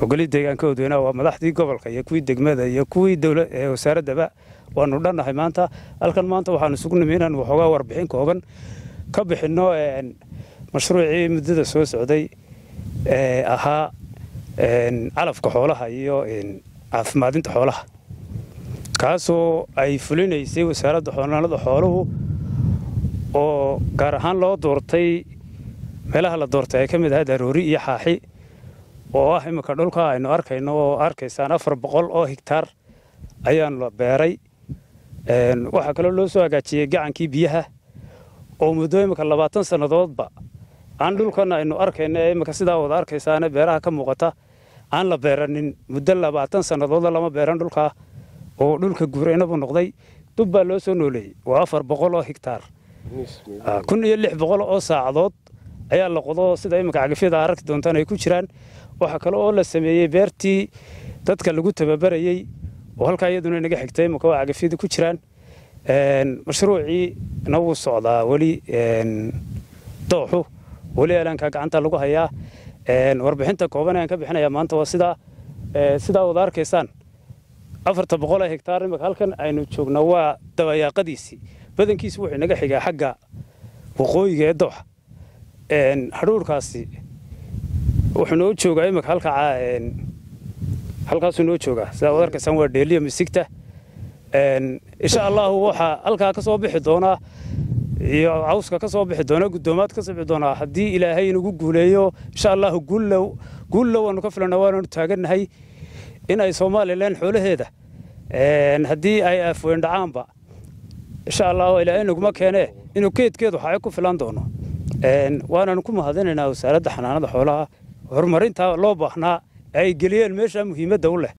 ogolid deegaankooda waa madaxdii gobolka iyo kuwii degmada iyo kuwii dawladda wasaaradaba waanu dhannahay maanta halkan maanta waxaan isugu nimid inaan waxoogaa warbixin kooban ka bixinno mashruucii muddada soo socday ahaa calafka xoolaha iyo caafimaadinta xoolaha kaasoo ay fulinaysay wasaaradda xanaanada xooluhu oo gaar ahaan loo doortay meelaha la doortay ay ka mid ahayd aroori iyo xaaxi oo ah imika dhulka aynu arkayno oo arkaysaan 400 oo hektaar ayaan la beeray waxa kale loo soo hagaajiyay gacankii biyaha oo muddo imika 20 sanadoodba aan dhulkan aynu arkayno imika sidaa wada arkaysaan beeraha ka muuqata aan la beeranin muddo 20 sanadood lama beeran dhulka oo dhulka guureynaba noqday dub baa loo soo nooleeyay waa 400 oo hektaar 1600 oo saacadood ayaa la qodo sida imika cagafyada arki doontaan ay ku jiraan waxa kale oo la sameeyay beertii dadka lagu tababarayay oo halka iyaduna inaga xigtay imika waa cagafyada ku jiraan mashruucii nagu socdaa wali dooxu wali elanka gacanta lagu hayaa warbixinta kooban aan ka bixinayaa maanta waa sida wada arkaysaan 400 hektaar imika halkan aynu joogno waa dabayaaqadiisii badankiisu wuxuu inaga xigaa xagga waqooyiga ee dooxa hadhuurkaasi wuxuu noo joogaa imika halkaasuu noo joogaa sida wada arkaysaan waa dheeliya misigta insha Allah waxa halkaa ka soo bixi doona iyo cawska ka soo bixi doona gudoomaad ka soo bixi doona hadii Ilaahay inagu guuleeyo insha Allah guulow aanu ka filana waanu taaganahay in ay Soomaaliland xoolaheeda hadii ay afweyn dhacaanba insha Allah Ilaahay nagu keene inuu keedkeedu waxa ay ku filan doono waana ku mahadinaynaa wasaaradda xanaanada xoolaha horumarinta loo baahnaa ay geliyeen meesha muhiimadda u leh